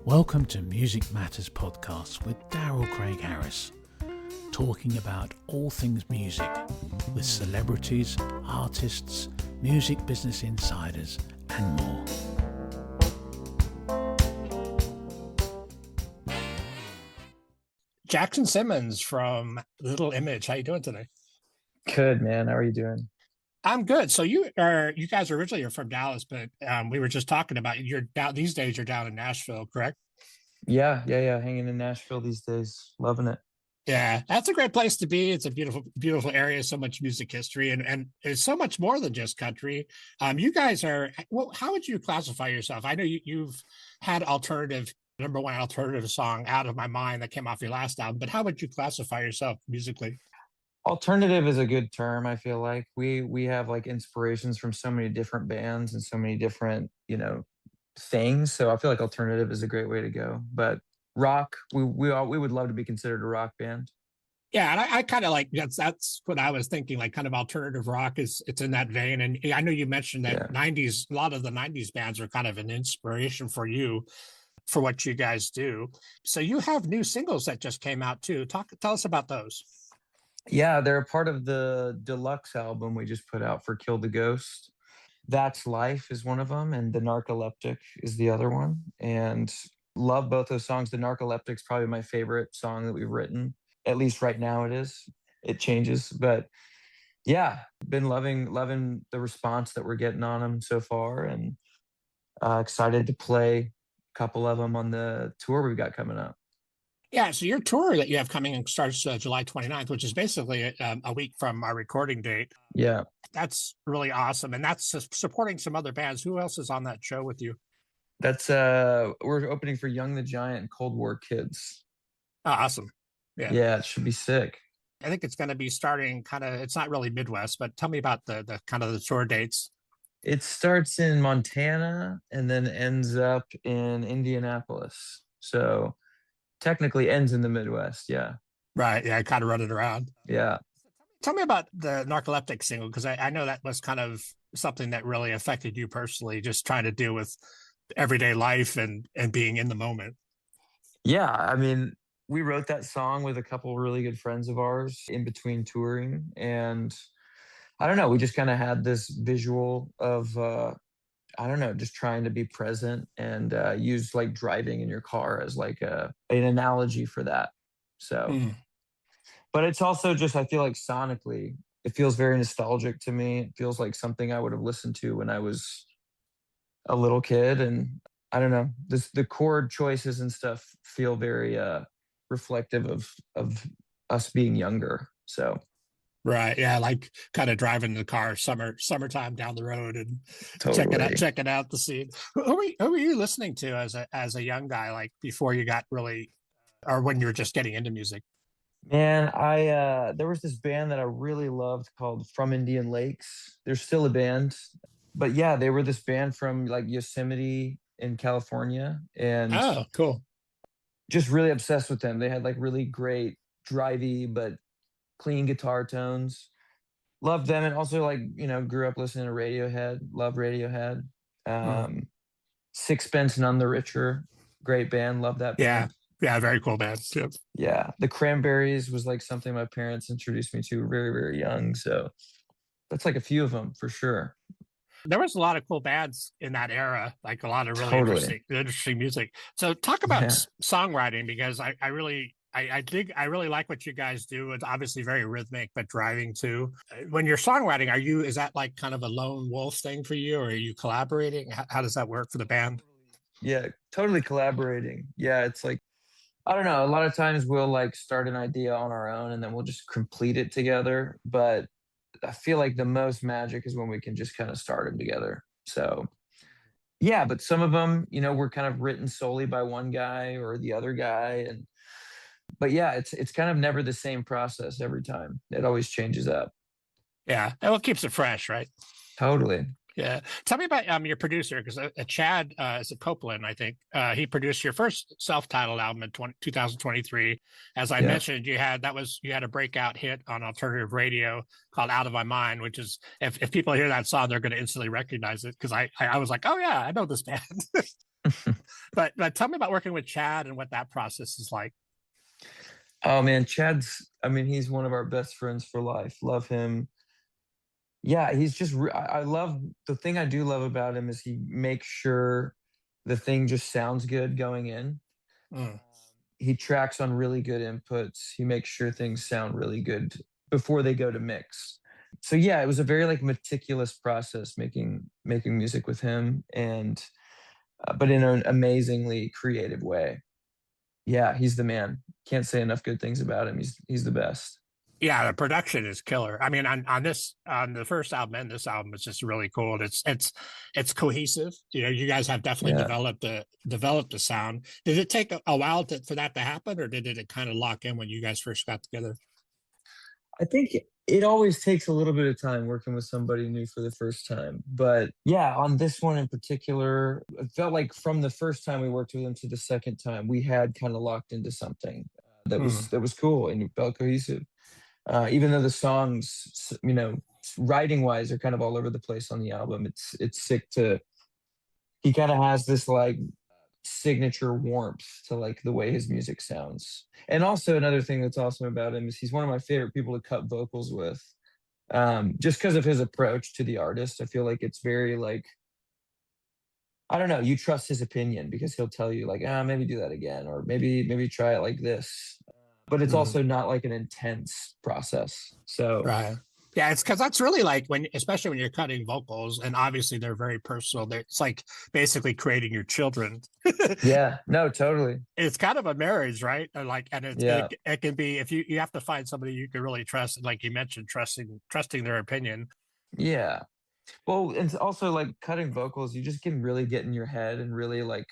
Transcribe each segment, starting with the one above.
Welcome to Music Matters Podcast with Darrell Craig Harris, talking about all things music with celebrities, artists, music business insiders, and more. Jackson Simmons from Little Image. How you doing today? Good, man. How are you doing? I'm good. So you guys originally are from Dallas, but we were just talking about you're down these days. You're down in Nashville, correct? Yeah. Hanging in Nashville these days. Loving it. Yeah, that's a great place to be. It's a beautiful area. So much music history, and it's so much more than just country. You guys are. Well, how would you classify yourself? I know you've had number one alternative song "Out of My Mind" that came off your last album, but how would you classify yourself musically? Alternative is a good term. I feel like we have like inspirations from so many different bands and so many different, things. So I feel like alternative is a great way to go. But rock, we would love to be considered a rock band. Yeah, and I kind of like that's what I was thinking, like kind of alternative rock it's in that vein. And I know you mentioned that Yeah. 90s, a lot of the 90s bands are kind of an inspiration for you for what you guys do. So you have new singles that just came out too. Tell us about those. Yeah, they're a part of the deluxe album we just put out for Kill the Ghost. That's Life is one of them, and The Narcoleptic is the other one. And love both those songs. The Narcoleptic's probably my favorite song that we've written. At least right now it is. It changes. But yeah, been loving the response that we're getting on them so far, and excited to play a couple of them on the tour we've got coming up. Yeah, so your tour that you have coming in starts July 29th, which is basically a week from our recording date. Yeah. That's really awesome. And that's supporting some other bands. Who else is on that show with you? That's we're opening for Young the Giant and Cold War Kids. Oh, awesome. Yeah, it should be sick. I think it's going to be starting it's not really Midwest, but tell me about the kind of the tour dates. It starts in Montana and then ends up in Indianapolis. So technically ends in the Midwest. Yeah. Right. Yeah, I kind of run it around. Yeah. Tell me about the Narcoleptic single, because I know that was kind of something that really affected you personally, just trying to deal with everyday life and being in the moment. Yeah. I mean, we wrote that song with a couple really good friends of ours in between touring. And I don't know, we just kind of had this visual of, just trying to be present and use like driving in your car as like an analogy for that. So, but it's also just, I feel like sonically, it feels very nostalgic to me. It feels like something I would have listened to when I was a little kid. And I don't know, the chord choices and stuff feel very reflective of us being younger. So. Right. Yeah. Like kind of driving the car summertime down the road and Totally. checking out the scene. Who are you listening to as a young guy, like before you got really, or when you were just getting into music? Man, there was this band that I really loved called From Indian Lakes. They're still a band, but yeah, they were this band from like Yosemite in California, and Oh, cool. just really obsessed with them. They had like really great drivey but clean guitar tones. Loved them, and also like grew up listening to Radiohead. Love Radiohead. Sixpence None the Richer, great band. Love that band. Yeah, very cool band. Yep. Yeah, the Cranberries was like something my parents introduced me to very, very young. So that's like a few of them for sure. There was a lot of cool bands in that era, like a lot of really Totally. interesting music. So talk about songwriting, because I really like what you guys do. It's obviously very rhythmic, but driving too. When you're songwriting, is that like kind of a lone wolf thing for you, or are you collaborating? How does that work for the band? Yeah, totally collaborating. Yeah, it's like, I don't know. A lot of times we'll like start an idea on our own and then we'll just complete it together. But I feel like the most magic is when we can just kind of start them together. So yeah, but some of them, were kind of written solely by one guy or the other guy. But yeah, it's kind of never the same process every time. It always changes up. Yeah, and what keeps it fresh, right? Totally. Yeah. Tell me about your producer, because Chad is a Copeland, I think. He produced your first self-titled album in 2023. As I mentioned, you had a breakout hit on alternative radio called Out of My Mind, which is, if people hear that song, they're going to instantly recognize it, because I was like, oh yeah, I know this band. But tell me about working with Chad and what that process is like. Oh man, I mean, he's one of our best friends for life. Love him. Yeah, he's just, I love, the thing I do love about him is he makes sure the thing just sounds good going in. Mm. He tracks on really good inputs. He makes sure things sound really good before they go to mix. So yeah, it was a very like meticulous process making music with him, and but in an amazingly creative way. Yeah, he's the man. Can't say enough good things about him. He's the best. Yeah, the production is killer. I mean, on the first album and this album, it's just really cool. It's cohesive. You know, you guys have definitely Yeah. developed the sound. Did it take a while for that to happen, or did it kind of lock in when you guys first got together? I think it always takes a little bit of time working with somebody new for the first time. But yeah, on this one in particular, it felt like from the first time we worked with them to the second time, we had kind of locked into something Mm. that was cool and it felt cohesive. Even though the songs, you know, writing wise are kind of all over the place on the album, it's sick to. He kind of has this like signature warmth to like the way his music sounds. And also another thing that's awesome about him is he's one of my favorite people to cut vocals with. Just because of his approach to the artist, I feel like it's very like, I don't know, you trust his opinion because he'll tell you like, ah, maybe do that again, or maybe try it like this. But it's Mm. also not like an intense process. So Right. Yeah, it's because that's really like when, especially when you're cutting vocals, and obviously they're very personal. It's like basically creating your children. yeah, no, totally. It's kind of a marriage, right? Like, and Yeah. it can be, if you have to find somebody you can really trust, and like you mentioned, trusting their opinion. Yeah. Well, and also like cutting vocals, you just can really get in your head and really like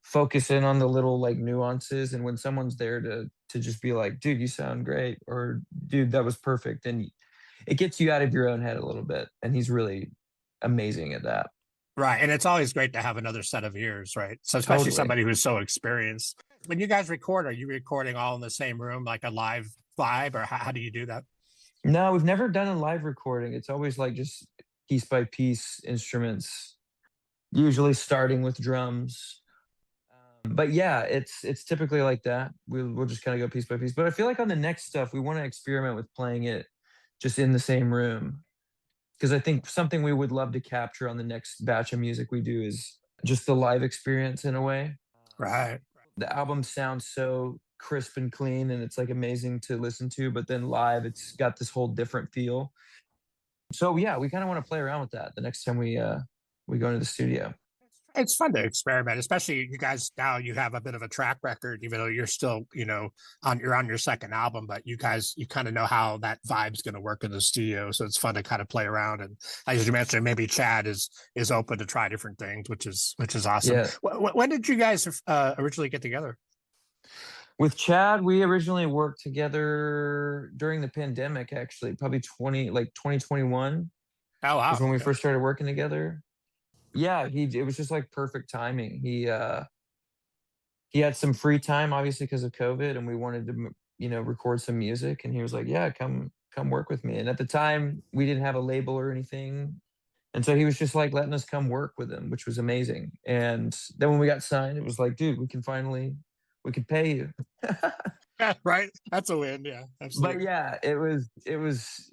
focus in on the little like nuances. And when someone's there to just be like, dude, you sound great, or dude, that was perfect, and it gets you out of your own head a little bit. And he's really amazing at that. Right. And it's always great to have another set of ears, right? So especially Totally. somebody who's so experienced. When you guys record, are you recording all in the same room, like a live vibe, or how do you do that? No, we've never done a live recording. It's always like just piece by piece instruments, usually starting with drums. But yeah, it's typically like that. We'll just kind of go piece by piece. But I feel like on the next stuff, we want to experiment with playing it just in the same room, because I think something we would love to capture on the next batch of music we do is just the live experience in a way. Right. The album sounds so crisp and clean, and it's like amazing to listen to, but then live, it's got this whole different feel. So yeah, we kind of want to play around with that the next time we go into the studio. It's fun to experiment, especially you guys now you have a bit of a track record, even though you're still, you're on your second album, but you kind of know how that vibe's going to work in the studio. So it's fun to kind of play around. And as you mentioned, maybe Chad is open to try different things, which is awesome. Yeah. When did you guys originally get together? With Chad, we originally worked together during the pandemic, actually, probably 2021 Oh is wow, when we okay. first started working together. Yeah, it was just like perfect timing. He had some free time obviously because of COVID, and we wanted to record some music, and he was like, "Yeah, come work with me." And at the time, we didn't have a label or anything. And so he was just like letting us come work with him, which was amazing. And then when we got signed, it was like, dude, we can pay you. Right, that's a win. Yeah, But absolutely. yeah,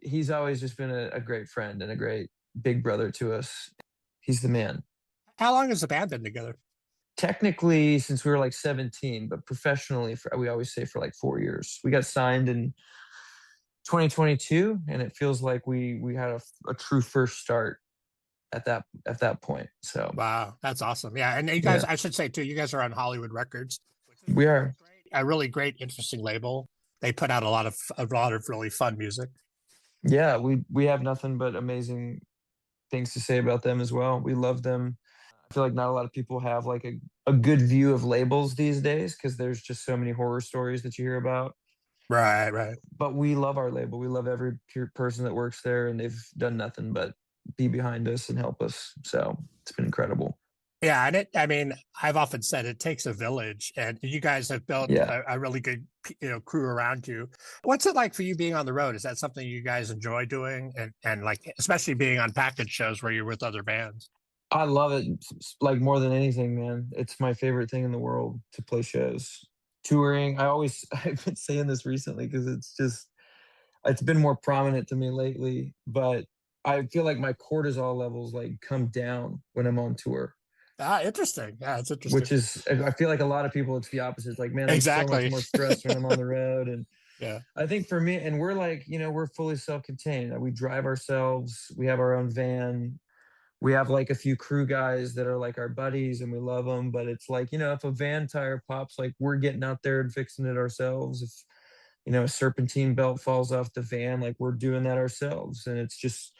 he's always just been a great friend and a great big brother to us. He's the man. How long has the band been together? Technically, since we were like 17, but professionally, we always say for like 4 years. We got signed in 2022, and it feels like we had a true first start at that point. So Wow, that's awesome. Yeah, and you guys, yeah, I should say too, you guys are on Hollywood Records, which is we are. a really great, interesting label. They put out a lot of really fun music. Yeah, we have nothing but amazing things to say about them as well. We love them. I feel like not a lot of people have like a good view of labels these days because there's just so many horror stories that you hear about. Right, right. But we love our label. We love every person that works there, and they've done nothing but be behind us and help us. So it's been incredible. Yeah, and I mean, I've often said it takes a village, and you guys have built Yeah. a really good, crew around you. What's it like for you being on the road? Is that something you guys enjoy doing, and like especially being on package shows where you're with other bands? I love it like more than anything, man. It's my favorite thing in the world to play shows. Touring, I've been saying this recently because it's been more prominent to me lately, but I feel like my cortisol levels like come down when I'm on tour, Interesting. Yeah, it's interesting. which is, I feel like a lot of people, it's the opposite. It's like, man, I'm so much Exactly. more stressed when I'm on the road. And Yeah. I think for me, and we're like, we're fully self-contained. We drive ourselves. We have our own van. We have like a few crew guys that are like our buddies and we love them. But it's like, if a van tire pops, like we're getting out there and fixing it ourselves. If, a serpentine belt falls off the van, like we're doing that ourselves. And it's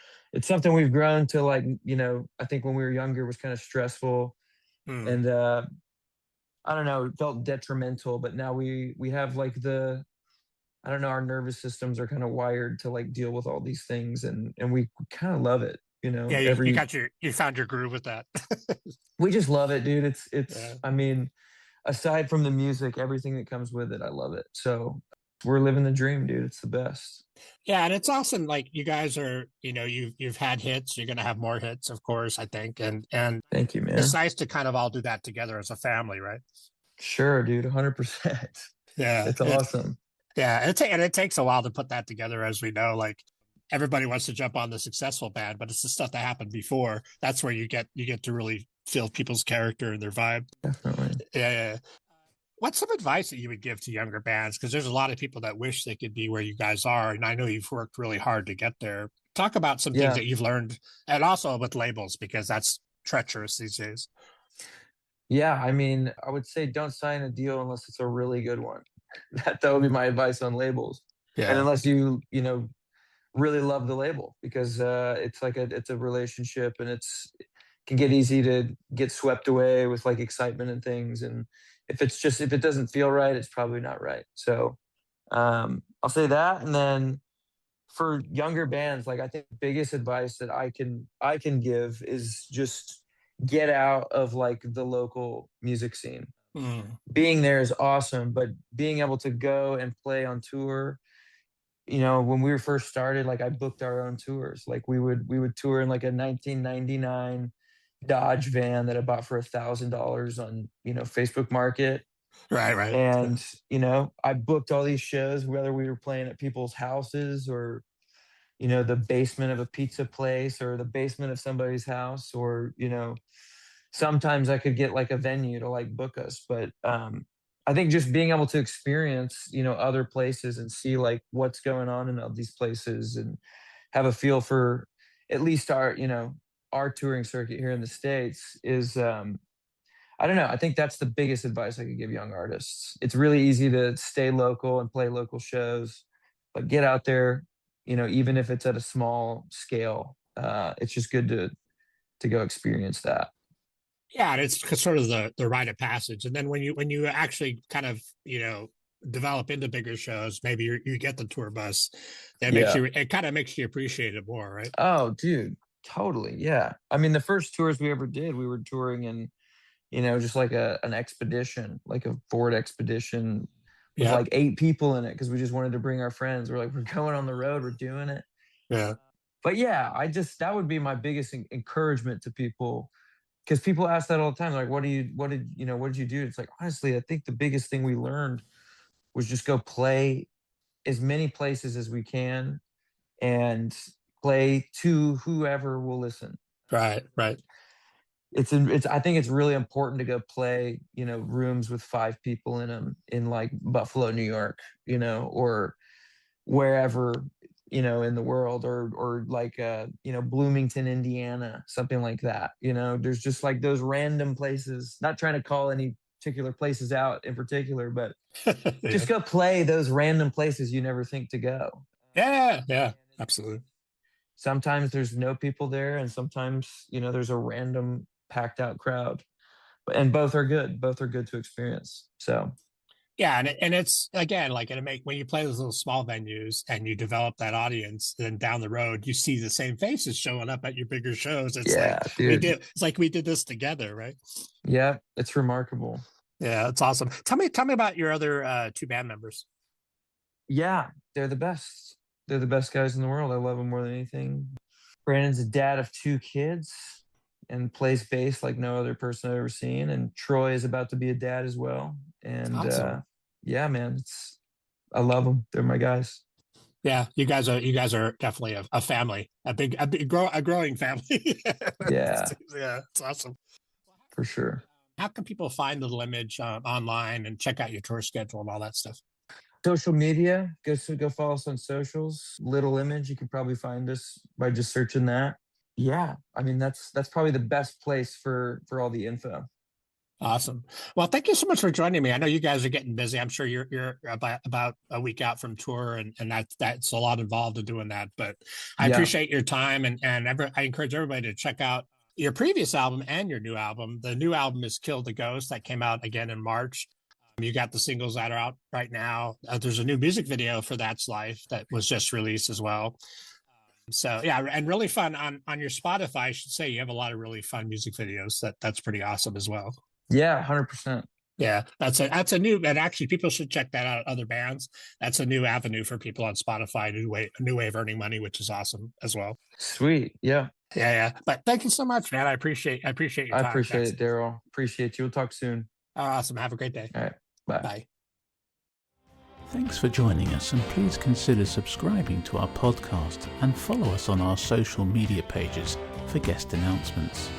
something we've grown to like, I think when we were younger it was kind of stressful. Hmm. And I don't know, it felt detrimental, but now we have like I don't know, our nervous systems are kind of wired to like deal with all these things, and we kind of love it, Yeah, you found your groove with that. we just love it, dude. Yeah. I mean, aside from the music, everything that comes with it, I love it. So we're living the dream, dude. It's the best. Yeah, and it's awesome. Like you guys are, you've had hits. You're gonna have more hits, of course, I think. And Thank you, it's man. nice to kind of all do that together as a family, right? Sure, dude. 100%. Yeah. It's awesome. Yeah. And it takes a while to put that together, as we know. Like everybody wants to jump on the successful band, but it's the stuff that happened before. That's where you get to really feel people's character and their vibe. Definitely. Yeah. What's some advice that you would give to younger bands? Because there's a lot of people that wish they could be where you guys are, and I know you've worked really hard to get there. Talk about some things Yeah. that you've learned, and also with labels, because that's treacherous these days. Yeah. I mean, I would say don't sign a deal unless it's a really good one. That would be my advice on labels. And Yeah. unless you really love the label, because it's a relationship, and it can get easy to get swept away with like excitement and things. And if it doesn't feel right, it's probably not right. So I'll say that. And then for younger bands, like I think the biggest advice that I can give is just get out of like the local music scene. Mm. Being there is awesome, but being able to go and play on tour, when we were first started, like I booked our own tours. Like we would tour in like a 1999 Dodge van that I bought for $1,000 on, Facebook Market. Right. And, I booked all these shows, whether we were playing at people's houses or, the basement of a pizza place or the basement of somebody's house, or, sometimes I could get like a venue to like book us. But I think just being able to experience, other places and see like what's going on in all these places, and have a feel for at least our touring circuit here in the States is I don't know. I think that's the biggest advice I could give young artists. It's really easy to stay local and play local shows, but get out there, even if it's at a small scale. It's just good to go experience that. Yeah, and it's sort of the rite of passage. And then when you actually kind of develop into bigger shows, maybe you get the tour bus. Yeah. It kind of makes you appreciate it more, right? Oh, dude, totally. Yeah. I mean, the first tours we ever did, we were touring in, just like an expedition, like a Ford expedition with Yeah. like 8 people in it, because we just wanted to bring our friends. We're like, we're going on the road, we're doing it. Yeah. But yeah, that would be my biggest encouragement to people, because people ask that all the time. Like, what did you do? It's like, honestly, I think the biggest thing we learned was just go play as many places as we can and play to whoever will listen. Right. It's I think it's really important to go play, rooms with 5 people in them in like Buffalo, New York, or wherever, in the world, or like Bloomington, Indiana, something like that. There's just like those random places, not trying to call any particular places out in particular, but Yeah. just go play those random places you never think to go. Yeah. Absolutely. Sometimes there's no people there, and sometimes, there's a random packed out crowd. And both are good to experience. So Yeah, and it's again like when you play those little small venues and you develop that audience, then down the road you see the same faces showing up at your bigger shows. yeah, dude. It's like we did this together, right? Yeah, it's remarkable. Yeah, it's awesome. Tell me about your other two band members. Yeah, they're the best. They're the best guys in the world. I love them more than anything. Brandon's a dad of 2 kids, and plays bass like no other person I've ever seen. And Troy is about to be a dad as well. And Awesome. yeah, man, I love them. They're my guys. Yeah, you guys are definitely a family, a growing family. Yeah, Yeah, it's awesome. for sure. How can people find Little Image online and check out your tour schedule and all that stuff? Social media, go follow us on socials. Little Image, you can probably find us by just searching that. Yeah, I mean that's probably the best place for all the info. Awesome. Well, thank you so much for joining me. I know you guys are getting busy. I'm sure you're about a week out from tour, and that's a lot involved in doing that. But I Yeah, appreciate your time, and I encourage everybody to check out your previous album and your new album. The new album is Kill the Ghost that came out again in March. You got the singles that are out right now. There's a new music video for That's Life that was just released as well. So yeah, and really fun on your Spotify. I should say you have a lot of really fun music videos. That's pretty awesome as well. yeah, 100%. Yeah, that's a new, and actually people should check that out. Other bands, that's a new avenue for people on Spotify, a new way of earning money, which is awesome as well. Sweet. Yeah. Yeah. But thank you so much, man. I appreciate your time. I appreciate it, Darrell. Appreciate you. We'll talk soon. Awesome. Have a great day. All right. Bye. Bye. Thanks for joining us, and please consider subscribing to our podcast and follow us on our social media pages for guest announcements.